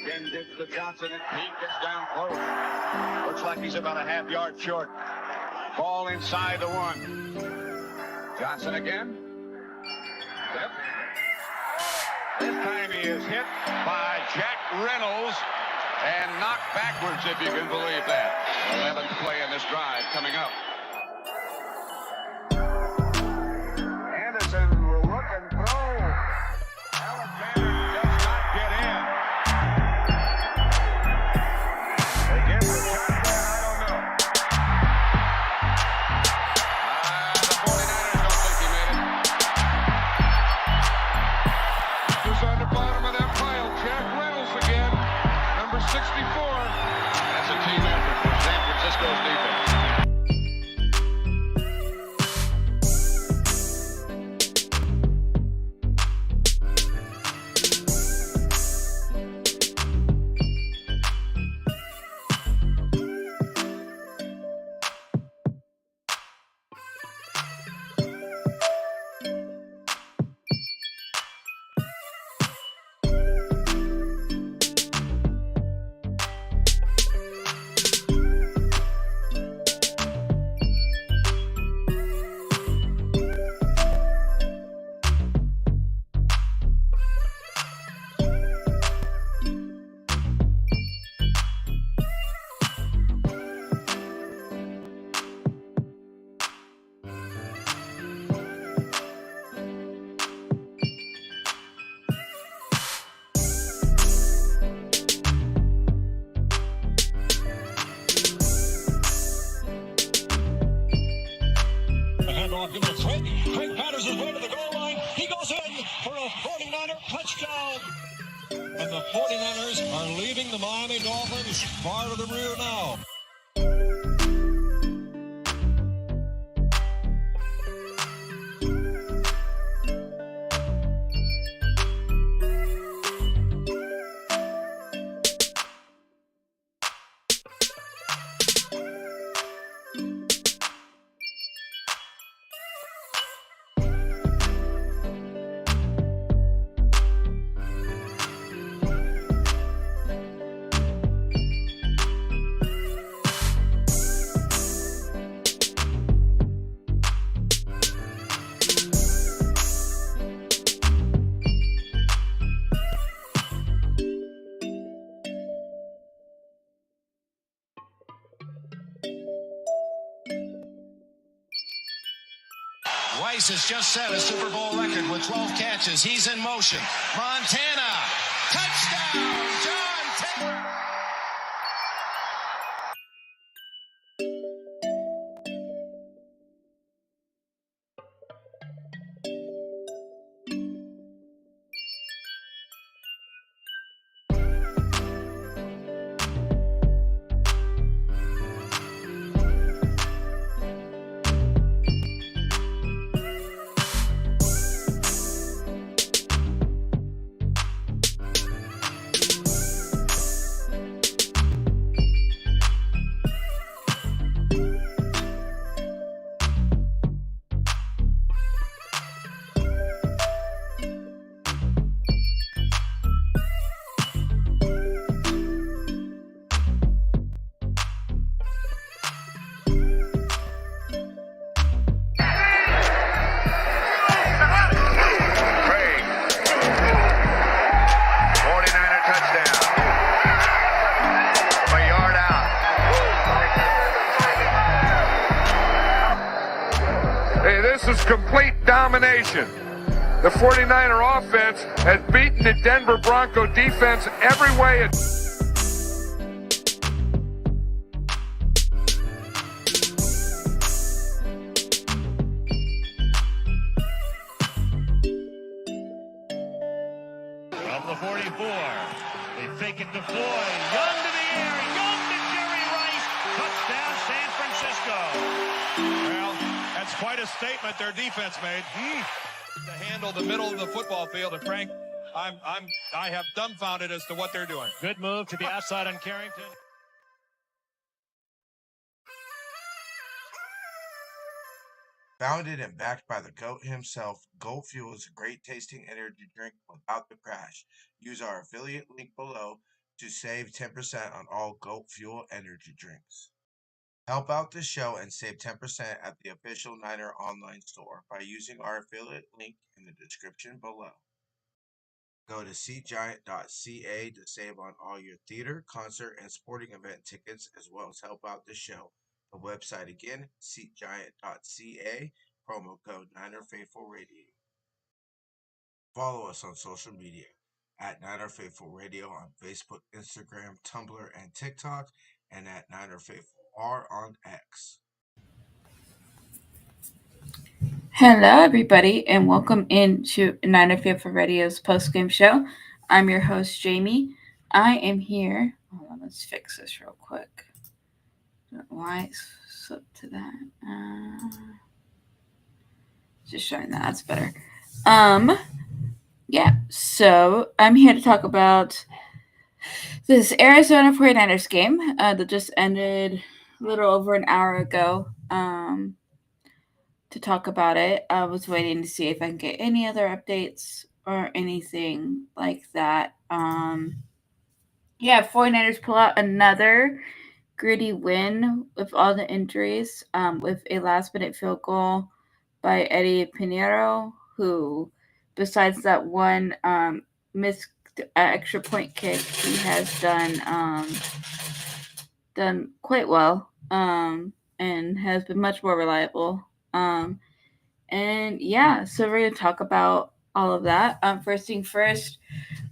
Again, dips to Johnson, and he gets down close. Looks like he's about a half yard short. Ball inside the 1. Johnson again. Yep. This time he is hit by Jack Reynolds and knocked backwards, if you can believe that. 11th play in this drive coming up. Anderson will look and throw. Alexander does not get in. They give the touchdown, I don't know. The 49ers don't think he made it. Who's on the bottom of that pile? Jack Reynolds again, number 64. That's a team effort for San Francisco's defense. Craig Patterson's way to the goal line. He goes in for a 49er touchdown. And the 49ers are leaving the Miami Dolphins far to the rear now. Weiss has just set a Super Bowl record with 12 catches. He's in motion. Montana, touchdown, John Taylor. This is complete domination. The 49er offense has beaten the Denver Bronco defense every way. From the 44, they fake it to Floyd. Young to the air, Young to Jerry Rice. Touchdown, San Francisco. Well, that's quite a statement their defense made. To handle the middle of the football field, and Frank, I have dumbfounded as to what they're doing. Good move to the outside on Carrington. Founded and backed by the GOAT himself, Gold Fuel is a great tasting energy drink without the crash. Use our affiliate link below to save 10% on all Goat Fuel energy drinks. Help out the show and save 10% at the official Niner online store by using our affiliate link in the description below. Go to seatgiant.ca to save on all your theater, concert, and sporting event tickets, as well as help out the show. The website again, seatgiant.ca, promo code Niner Faithful Radio. Follow us on social media at Niner Faithful Radio on Facebook, Instagram, Tumblr, and TikTok, and at Niner Faithful R on X. Hello, everybody, and welcome into Niner Faithful Radio's post-game show. I'm your host, Jaymie. I am here. Hold on, let's fix this real quick. Why it slipped to that? Just showing that. That's better. Yeah, so I'm here to talk about this Arizona 49ers game that just ended a little over an hour ago. To talk about it. I was waiting to see if I can get any other updates or anything like that. 49ers pull out another gritty win with all the injuries, with a last-minute field goal by Eddie Pinheiro, who, besides that one missed extra point kick, he has done quite well, and has been much more reliable. So we're going to talk about all of that. First thing first,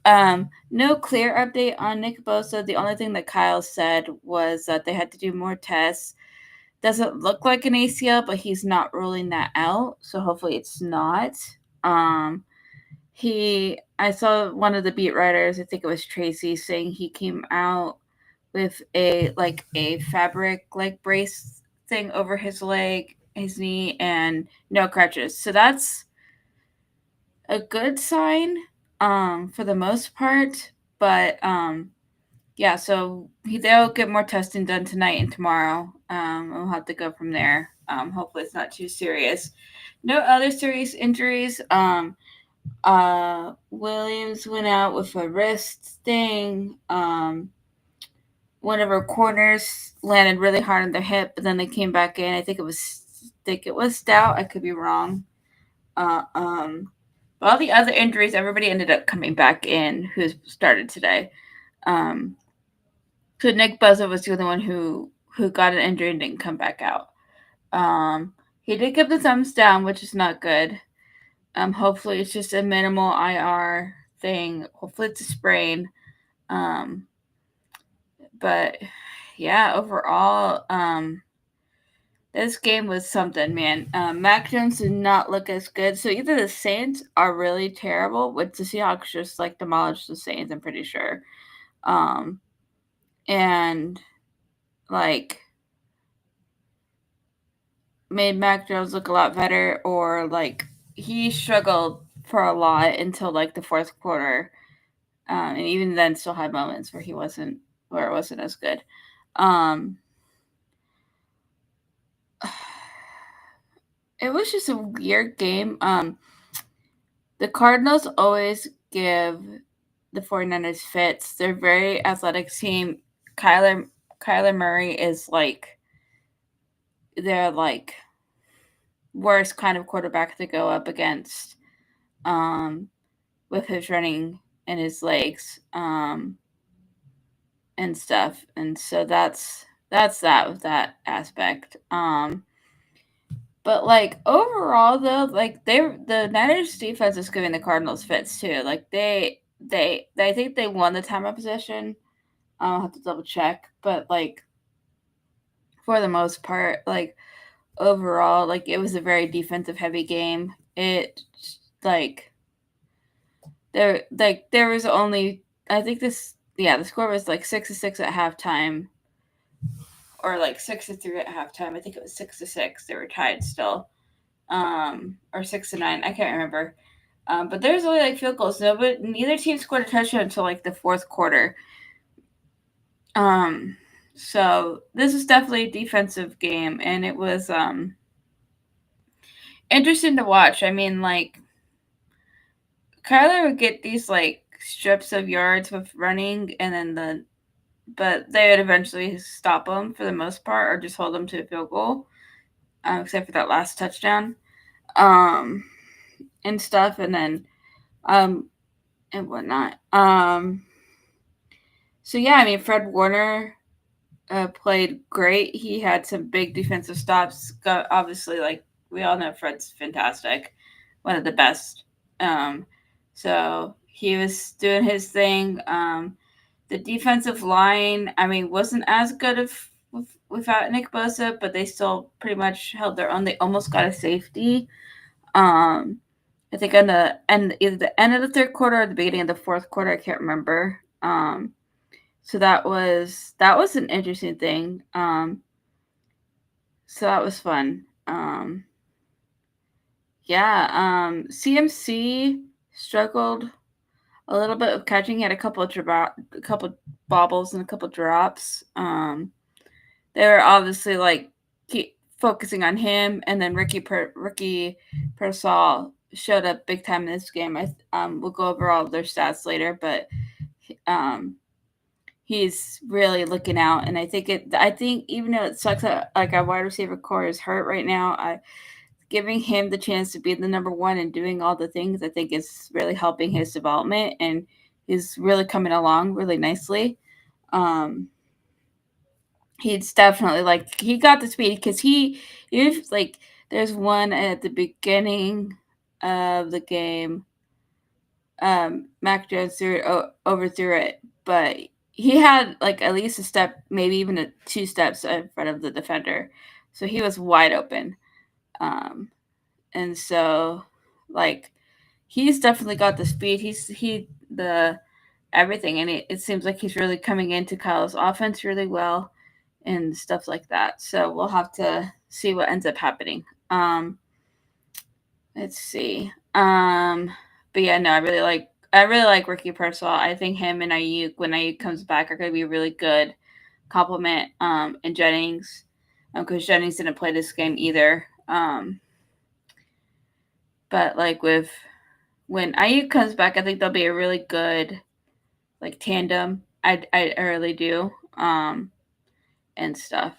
no clear update on Nick Bosa. The only thing that Kyle said was that they had to do more tests. Doesn't look like an ACL, but he's not ruling that out. So hopefully it's not. I saw one of the beat writers, I think it was Tracy, saying he came out with a fabric brace thing over his leg, his knee, and no crutches. So that's a good sign for the most part. But so they'll get more testing done tonight and tomorrow. We'll have to go from there. Hopefully it's not too serious. No other serious injuries. Williams went out with a wrist thing. One of her corners landed really hard on their hip, but then they came back in. I think it was Stout. I could be wrong. But all the other injuries, everybody ended up coming back in who started today. So Nick Bosa was the only one who got an injury and didn't come back out. He did give the thumbs down, which is not good. Hopefully it's just a minimal IR thing. Hopefully it's a sprain. But yeah, overall, this game was something, man. Mac Jones did not look as good. So either the Saints are really terrible, which the Seahawks just demolished the Saints, I'm pretty sure. And made Mac Jones look a lot better, or he struggled for a lot until the fourth quarter. And even then still had moments where it wasn't as good. It was just a weird game. The Cardinals always give the 49ers fits. They're a very athletic team. Kyler Murray is their worst kind of quarterback to go up against, with his running and his legs, and stuff. And so that's that with that aspect. But overall though, the Niners defense is giving the Cardinals fits too. I think they won the time of possession. I'll have to double check, but for the most part, overall, it was a very defensive heavy game. It there was only, I think the score was 6-6 at halftime, or 6-3 at halftime. I think it was 6-6. They were tied still, or 6-9. I can't remember. But there's only field goals. Neither team scored a touchdown until the fourth quarter. So this is definitely a defensive game, and it was interesting to watch. I mean, Kyler would get these strips of yards with running, and then but they would eventually stop them for the most part, or just hold them to a field goal, except for that last touchdown, and stuff, and then and whatnot. So yeah, I mean, Fred Warner played great. He had some big defensive stops. Got obviously, like we all know, Fred's fantastic, one of the best. Um, so he was doing his thing. The defensive line, I mean, wasn't as good without Nick Bosa, but they still pretty much held their own. They almost got a safety. I think on the end, either the end of the third quarter or the beginning of the fourth quarter, I can't remember. So that was an interesting thing. So that was fun. CMC struggled a little bit with catching. He had a couple bobbles and a couple drops. They were obviously like keep focusing on him, and then Ricky Pearsall showed up big time in this game. We'll go over all of their stats later, but he's really looking out, and I think even though it sucks that like our wide receiver core is hurt right now, giving him the chance to be the number one and doing all the things, I think is really helping his development, and he's really coming along really nicely. He's definitely like he got the speed because if like there's one at the beginning of the game, Mac Jones overthrew it, but he had like at least a step, maybe even two steps in front of the defender, so he was wide open. And so like he's definitely got the speed. The everything, and it seems like he's really coming into Kyle's offense really well and stuff like that. So we'll have to see what ends up happening. Let's see. But yeah, no, I really like Ricky Pearsall. I think him and Ayuk, when Ayuk comes back, are going to be a really good compliment. And Jennings, because Jennings didn't play this game either. But like when Ayuk comes back, I think they'll be a really good like tandem. I really do. And stuff.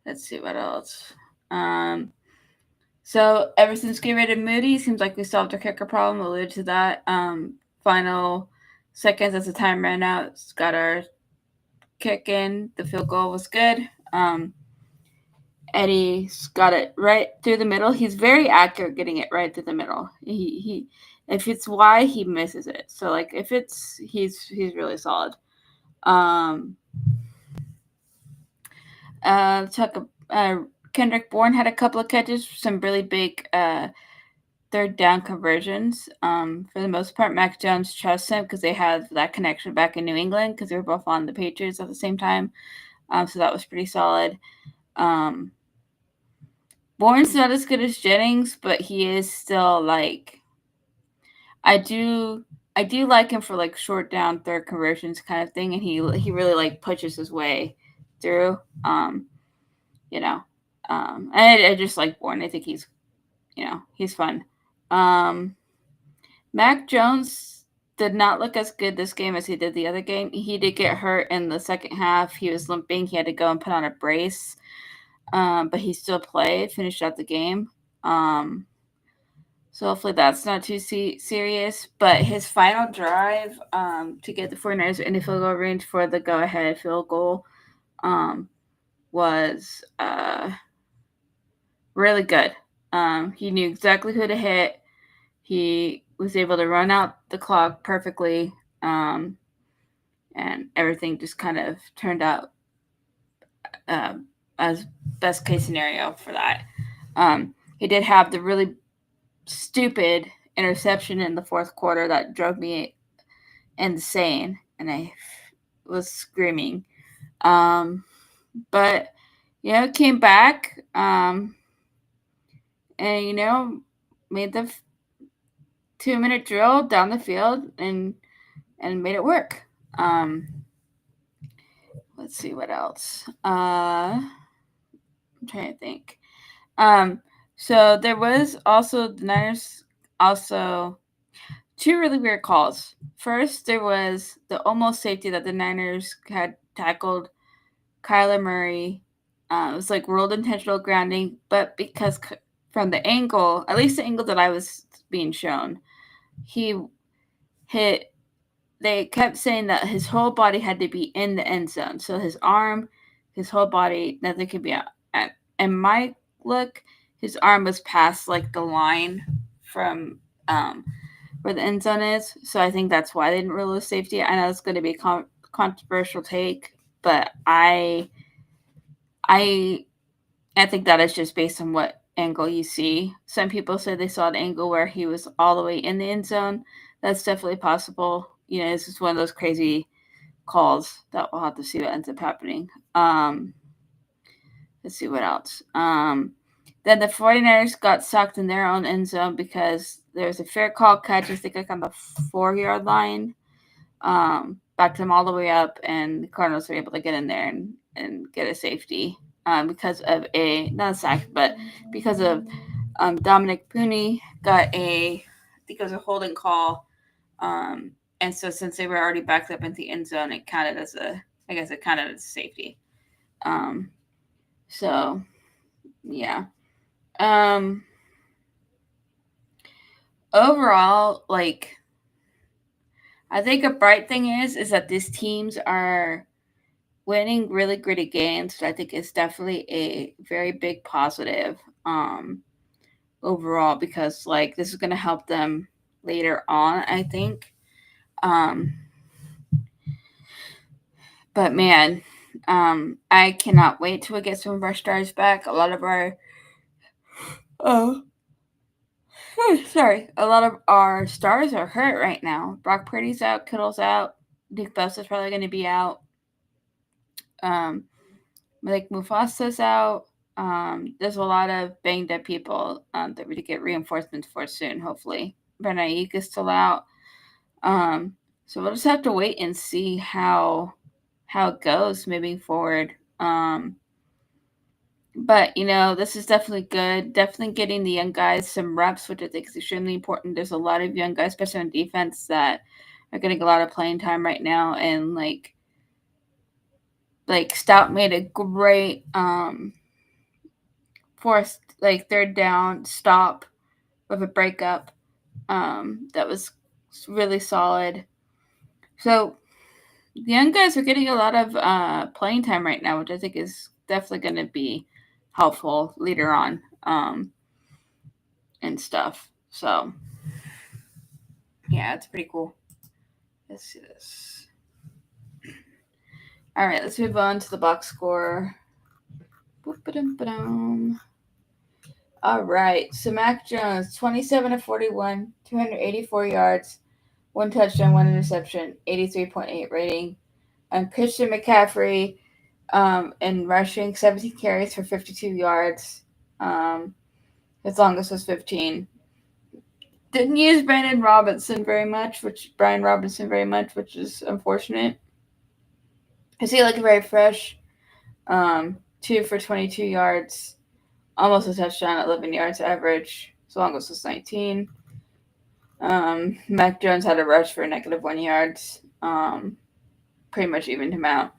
Let's see what else. So ever since getting rid of Moody, seems like we solved our kicker problem. Alluded to that. Final seconds as the time ran out, got our kick in. The field goal was good. Eddie's got it right through the middle. He's very accurate getting it right through the middle. He if it's wide, he misses it. So like if it's he's really solid. Kendrick Bourne had a couple of catches, some really big third down conversions. For the most part, Mac Jones trusts him because they have that connection back in New England because they were both on the Patriots at the same time. So that was pretty solid. Bourne's not as good as Jennings, but he is still like I do like him for like short down third conversions kind of thing, and he really like pushes his way through. I just like Bourne. I think he's fun. Mac Jones did not look as good this game as he did the other game. He did get hurt in the second half. He was limping. He had to go and put on a brace. But he still played, finished out the game. So hopefully that's not too serious. But his final drive to get the 49ers in the field goal range for the go-ahead field goal was really good. He knew exactly who to hit. He was able to run out the clock perfectly, and everything just kind of turned out as best case scenario for that. He did have the really stupid interception in the fourth quarter that drove me insane, and I was screaming. But came back, and made the 2-minute drill down the field and made it work. Let's see what else. I'm trying to think. So there was also the Niners also two really weird calls. First, there was the almost safety that the Niners had tackled Kyler Murray. It was like ruled intentional grounding, but because from the angle, at least the angle that I was being shown, he hit. They kept saying that his whole body had to be in the end zone. So his arm, his whole body, nothing could be out. And my look, his arm was past like the line from where the end zone is. So I think that's why they didn't rule a safety. I know it's going to be a controversial take, but I think that is just based on what angle you see. Some people say they saw an angle where he was all the way in the end zone. That's definitely possible. You know, this is one of those crazy calls that we'll have to see what ends up happening. Let's see what else. Then the 49ers got sucked in their own end zone because there was a fair call catch, I think, like on the 4-yard line. Backed them all the way up, and the Cardinals were able to get in there and get a safety because of not a sack, but because of Dominic Pooney got I think it was a holding call. And so since they were already backed up into the end zone, it counted as a safety. So yeah. Overall, like, I think a bright thing is that these teams are winning really gritty games, which I think is definitely a very big positive overall, because like this is going to help them later on, I think. But man, I cannot wait till we get some of our stars back. A lot of our a lot of our stars are hurt right now. Brock Purdy's out, Kittle's out, Duke Bosa's probably going to be out. Like Mufasa's out. There's a lot of banged up people that we to get reinforcements for soon, hopefully. Brandon Ayuk is still out. So we'll just have to wait and see how it goes moving forward. But, you know, this is definitely good. Definitely getting the young guys some reps, which I think is extremely important. There's a lot of young guys, especially on defense, that are getting a lot of playing time right now. And, like Stout made a great forced, like, third down stop with a breakup that was really solid. So the young guys are getting a lot of playing time right now, which I think is definitely going to be helpful later on and stuff. So yeah, it's pretty cool. Let's see this. All right, let's move on to the box score. All right, so Mac Jones, 27 of 41, 284 yards, 1 touchdown, 1 interception, 83.8 rating. Christian McCaffrey in rushing, 17 carries for 52 yards. His longest was 15. Didn't use Brian Robinson very much, which is unfortunate. Because he looked very fresh. 2 for 22 yards, almost a touchdown, 11 yards average. His longest was 19. Mac Jones had a rush for -1 yards. Pretty much evened him out.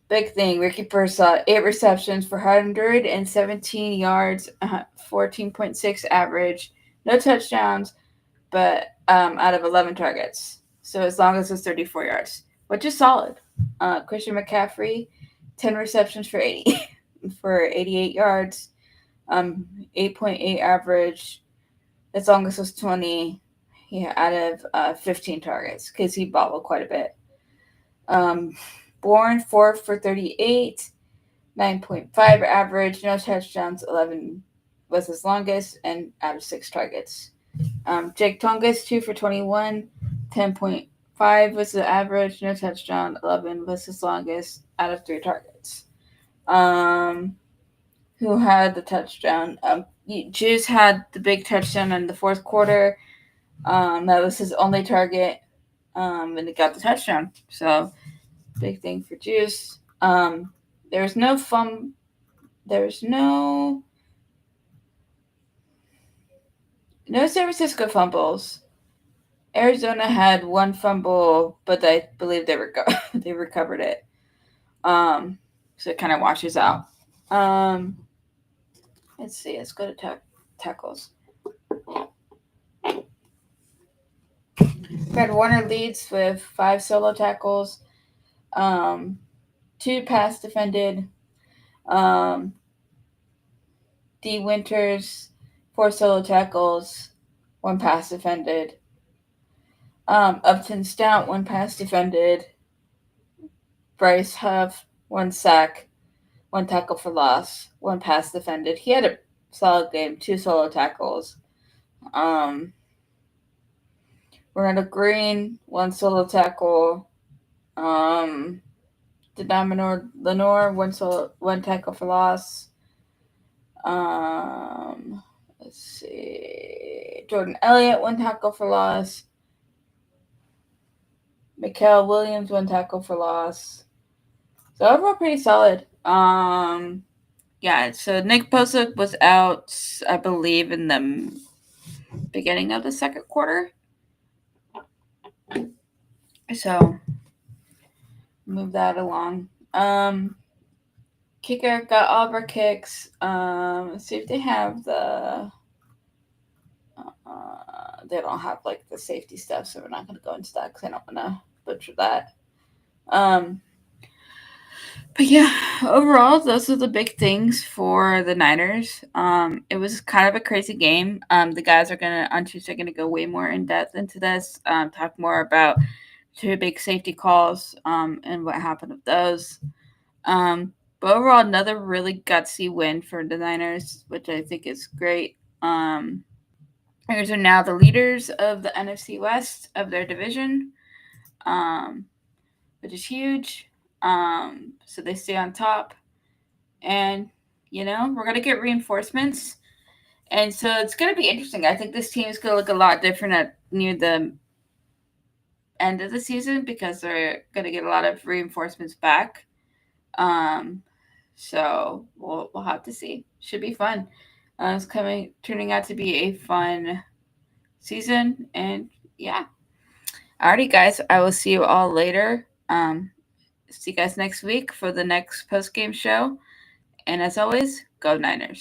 Big thing, Ricky Pearsall, 8 receptions for 117 yards, 14.6 average. No touchdowns, but out of 11 targets. So as long as it's 34 yards, which is solid. Christian McCaffrey, 10 receptions for 88 yards, 8.8 average. As long as it's 20 out of 15 targets, because he bobbled quite a bit. Bourne, 4 for 38, 9.5 average, no touchdowns, 11 was his longest, and out of 6 targets. Jake Tongas, 2 for 21, 10.5 was the average, no touchdown, 11 was his longest, out of 3 targets. Who had the touchdown? Juice had the big touchdown in the fourth quarter. That was his only target, and he got the touchdown. So, big thing for Juice. There's no No San Francisco fumbles. Arizona had one fumble, but I believe they recovered it. So it kind of washes out. Let's see. Let's go to tackles. Fred Warner leads with 5 solo tackles, 2 pass defended. D. Winters, 4 solo tackles, 1 pass defended. Upton Stout, 1 pass defended. Bryce Huff, 1 sack, 1 tackle for loss, 1 pass defended. He had a solid game, 2 solo tackles. Ronaldo Green, 1 solo tackle. Denominator Lenore, 1 tackle for loss. Let's see. Jordan Elliott, 1 tackle for loss. Mikael Williams, 1 tackle for loss. So overall pretty solid. Yeah, so Nick Bosa was out, I believe, in the beginning of the second quarter. So move that along. Kicker got all of our kicks. Let's see if they have the they don't have like the safety stuff, so we're not gonna go into that because I don't wanna butcher that. But yeah, overall, those are the big things for the Niners. It was kind of a crazy game. The guys are on Tuesday gonna go way more in depth into this. Talk more about 2 big safety calls. And what happened with those. But overall, another really gutsy win for the Niners, which I think is great. Niners are now the leaders of the NFC West of their division, which is huge. So they stay on top. And, we're going to get reinforcements. And so it's going to be interesting. I think this team is going to look a lot different near the end of the season because they're going to get a lot of reinforcements back. So we'll have to see. Should be fun. It's turning out to be a fun season. And yeah. Alrighty, guys. I will see you all later. See you guys next week for the next post game show. And as always, go Niners.